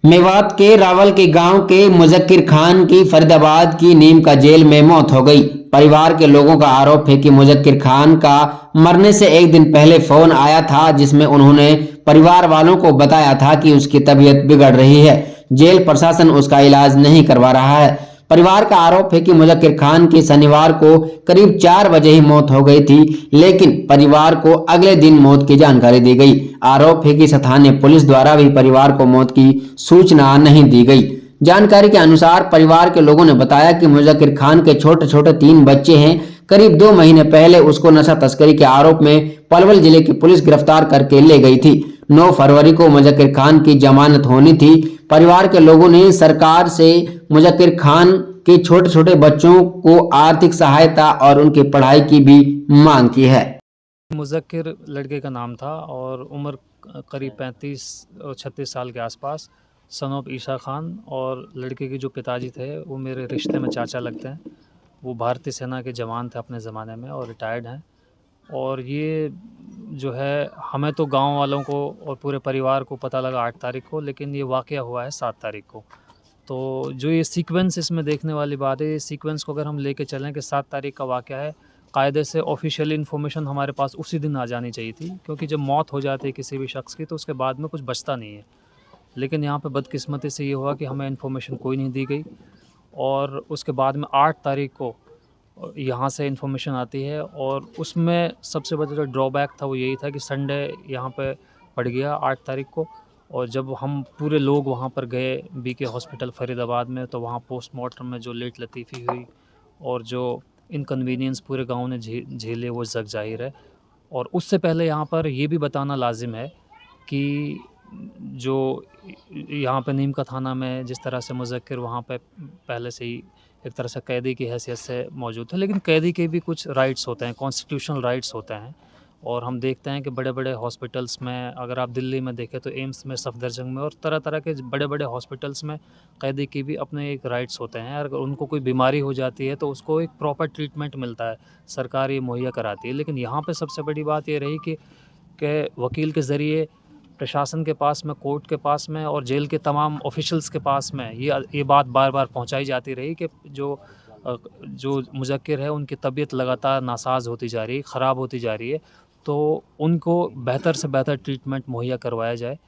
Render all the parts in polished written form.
मेवात के रावल के गांव के मुजक्किर खान की फरीदाबाद की नीम का जेल में मौत हो गई। परिवार के लोगों का आरोप है कि मुजक्किर खान का मरने से एक दिन पहले फोन आया था, जिसमें उन्होंने परिवार वालों को बताया था कि उसकी तबीयत बिगड़ रही है। जेल प्रशासन उसका इलाज नहीं करवा रहा है। परिवार का आरोप है कि मुजक्किर खान की शनिवार को करीब 4 बजे ही मौत हो गई थी, लेकिन परिवार को अगले दिन मौत की जानकारी दी गई। आरोप है कि स्थानीय पुलिस द्वारा भी परिवार को मौत की सूचना नहीं दी गई। जानकारी के अनुसार परिवार के लोगों ने बताया कि मुजक्किर खान के छोटे छोटे 3 बच्चे हैं। करीब 2 महीने पहले उसको नशा तस्करी के आरोप में पलवल जिले की पुलिस गिरफ्तार करके ले गई थी। 9 फरवरी को मुजक्किर खान की जमानत होनी थी। परिवार के लोगों ने सरकार से मुजक्किर खान के छोटे छोटे बच्चों को आर्थिक सहायता और उनकी पढ़ाई की भी मांग की है। मुज़क्किर लड़के का नाम था और उम्र करीब 35 और 36 साल के आसपास, सन ऑफ ईशा खान। और लड़के के जो पिताजी थे वो मेरे रिश्ते में चाचा लगते हैं। वो भारतीय सेना के जवान थे अपने ज़माने में और रिटायर्ड हैं। और ये जो है, हमें तो गांव वालों को और पूरे परिवार को पता लगा 8 तारीख को, लेकिन ये वाक़या हुआ है 7 तारीख को। तो जो ये सीक्वेंस इसमें देखने वाली बात है, ये सीक्वेंस को अगर हम लेके चलें कि 7 तारीख का वाक़या है, कायदे से ऑफ़िशियल इन्फॉर्मेशन हमारे पास उसी दिन आ जानी चाहिए थी, क्योंकि जब मौत हो जाती है किसी भी शख्स की तो उसके बाद में कुछ बचता नहीं है। लेकिन यहाँ पे बदकिस्मती से ये हुआ कि हमें इन्फॉर्मेशन कोई नहीं दी गई और उसके बाद में 8 तारीख को यहाँ से इन्फॉर्मेशन आती है। और उसमें सबसे बड़ा जो ड्रॉबैक था वो यही था कि संडे यहाँ पे पड़ गया 8 तारीख को। और जब हम पूरे लोग वहाँ पर गए बीके हॉस्पिटल फरीदाबाद में, तो वहाँ पोस्टमार्टम में जो लेट लतीफ़ी हुई और जो इनकन्वीनियंस पूरे गांव ने झेले वो जग जाहिर है। और उससे पहले यहाँ पर ये भी बताना लाजिम है कि जो यहाँ पे नीम का थाना में जिस तरह से मुज़क्किर वहाँ पे पहले से ही एक तरह से कैदी की हैसियत से मौजूद थे, लेकिन कैदी के भी कुछ राइट्स होते हैं, कॉन्स्टिट्यूशनल राइट्स होते हैं। और हम देखते हैं कि बड़े-बड़े हॉस्पिटल्स में, अगर आप दिल्ली में देखें तो एम्स में, सफदरजंग में और तरह-तरह के बड़े-बड़े हॉस्पिटल्स में कैदी की भी अपने एक राइट्स होते हैं। अगर उनको कोई बीमारी हो जाती है तो उसको एक प्रॉपर ट्रीटमेंट मिलता है, सरकार ये मुहैया कराती है। लेकिन यहाँ पे सबसे बड़ी बात ये रही कि वकील के ज़रिए प्रशासन के पास में, कोर्ट के पास में और जेल के तमाम ऑफिशियल्स के पास में ये बात बार-बार पहुँचाई जाती रही कि जो मुज़क्किर है उनकी तबीयत लगातार नासाज़ होती जा रही है, ख़राब होती जा रही है, तो उनको बेहतर से बेहतर ट्रीटमेंट मुहैया करवाया जाए।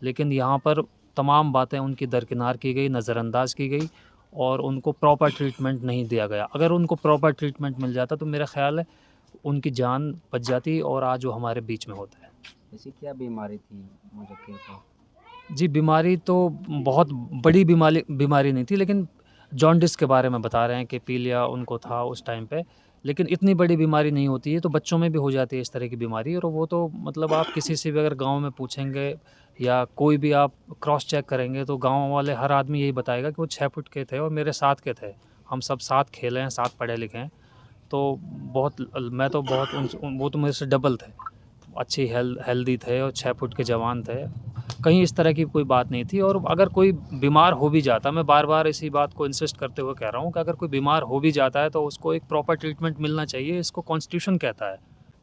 लेकिन यहाँ पर तमाम बातें उनकी दरकिनार की गई, नज़रअंदाज की गई और उनको प्रॉपर ट्रीटमेंट नहीं दिया गया। अगर उनको प्रॉपर ट्रीटमेंट मिल जाता तो मेरा ख़्याल है उनकी जान बच जाती और आज वो हमारे बीच में होता है। ऐसी क्या बीमारी थी मुझे को? जी, बीमारी तो बहुत बड़ी बीमारी नहीं थी, लेकिन जॉन्डिस के बारे में बता रहे हैं कि पीलिया उनको था उस टाइम पे। लेकिन इतनी बड़ी बीमारी नहीं होती है, तो बच्चों में भी हो जाती है इस तरह की बीमारी। और वो तो मतलब आप किसी से भी अगर गाँव में पूछेंगे या कोई भी आप क्रॉस चेक करेंगे तो गाँव वाले हर आदमी यही बताएगा कि वो 6 फुट के थे और मेरे साथ के थे। हम सब साथ खेले हैं, साथ पढ़े लिखे हैं। तो मैं तो बहुत वो तो मेरे से डबल थे। अच्छी हेल्दी थे और 6 फुट के जवान थे। कहीं इस तरह की कोई बात नहीं थी। और अगर कोई बीमार हो भी जाता, मैं बार-बार इसी बात को इंसिस्ट करते हुए कह रहा हूँ कि अगर कोई बीमार हो भी जाता है तो उसको एक प्रॉपर ट्रीटमेंट मिलना चाहिए, इसको कॉन्स्टिट्यूशन कहता है।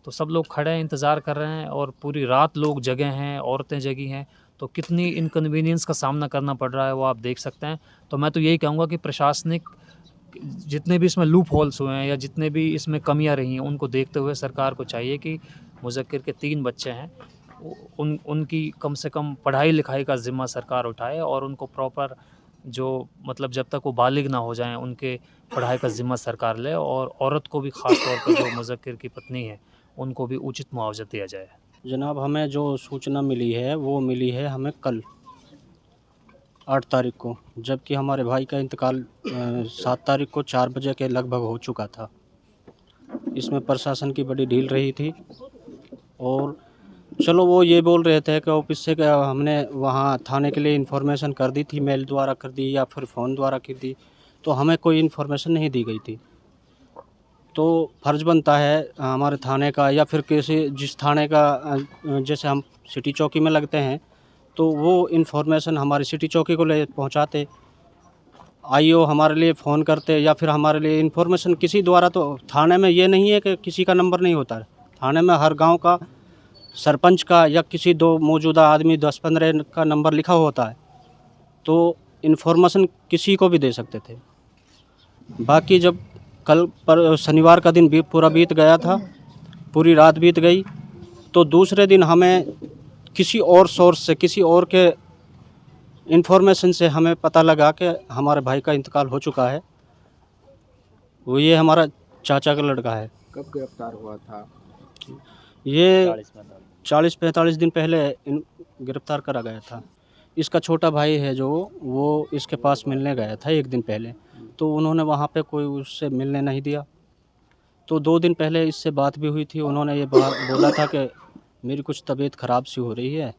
तो सब लोग खड़े हैं, इंतज़ार कर रहे हैं और पूरी रात लोग जगे हैं, औरतें जगी हैं, तो कितनी इनकन्वीनियंस का सामना करना पड़ रहा है वो आप देख सकते हैं। तो मैं तो यही कहूँगा कि प्रशासनिक जितने भी इसमें लूप होल्स हुए हैं या जितने भी इसमें कमियां रही हैं, उनको देखते हुए सरकार को चाहिए कि मुज़क्किर के 3 बच्चे हैं, उनकी कम से कम पढ़ाई लिखाई का ज़िम्मा सरकार उठाए और उनको प्रॉपर जो मतलब जब तक वो बालिग ना हो जाएं उनके पढ़ाई का ज़िम्मा सरकार ले। और औरत को भी ख़ास तौर पर जो मुज़क्किर की पत्नी है उनको भी उचित मुआवजा दिया जाए। जनाब, हमें जो सूचना मिली है वो मिली है हमें कल 8 तारीख को, जबकि हमारे भाई का इंतकाल 7 तारीख को 4 बजे के लगभग हो चुका था। इसमें प्रशासन की बड़ी ढील रही थी। और चलो, वो ये बोल रहे थे कि ऑफिस से हमने वहाँ थाने के लिए इन्फॉर्मेशन कर दी थी, मेल द्वारा कर दी या फिर फ़ोन द्वारा कर दी, तो हमें कोई इन्फॉर्मेशन नहीं दी गई थी। तो फ़र्ज़ बनता है हमारे थाने का या फिर किसी जिस थाने का जैसे हम सिटी चौकी में लगते हैं, तो वो इन्फॉर्मेशन हमारी सिटी चौकी को ले पहुँचाते, आईओ हमारे लिए फ़ोन करते या फिर हमारे लिए इन्फॉर्मेशन किसी द्वारा। तो थाने में ये नहीं है कि किसी का नंबर नहीं होता है, थाने में हर गांव का सरपंच का या किसी 2 मौजूदा आदमी 10-15 का नंबर लिखा होता है। तो इन्फॉर्मेशन किसी को भी दे सकते थे। बाकी जब कल पर शनिवार का दिन भी पूरा बीत गया था, पूरी रात बीत गई, तो दूसरे दिन हमें किसी और सोर्स से, किसी और के इन्फॉर्मेशन से हमें पता लगा कि हमारे भाई का इंतकाल हो चुका है। वो ये हमारा चाचा का लड़का है। कब गिरफ्तार हुआ था? ये 40-45 दिन पहले गिरफ्तार करा गया था। इसका छोटा भाई है जो, वो इसके पास मिलने गया था एक दिन पहले, तो उन्होंने वहाँ पे कोई उससे मिलने नहीं दिया। तो 2 दिन पहले इससे बात भी हुई थी। उन्होंने ये बोला था कि मेरी कुछ तबीयत ख़राब सी हो रही है।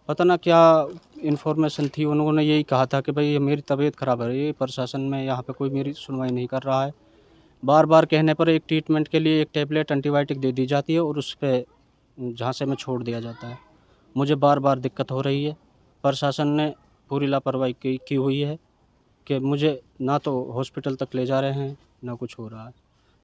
पता ना क्या इन्फॉर्मेशन थी, उन्होंने यही कहा था कि भाई ये मेरी तबीयत ख़राब हो रही है, प्रशासन में यहाँ पे कोई मेरी सुनवाई नहीं कर रहा है। बार बार कहने पर एक ट्रीटमेंट के लिए एक टैबलेट एंटीबायोटिक दे दी जाती है और उस पे झांसे में छोड़ दिया जाता है। मुझे बार बार दिक्कत हो रही है। प्रशासन ने पूरी लापरवाही की हुई है कि मुझे ना तो हॉस्पिटल तक ले जा रहे हैं, ना कुछ हो रहा है।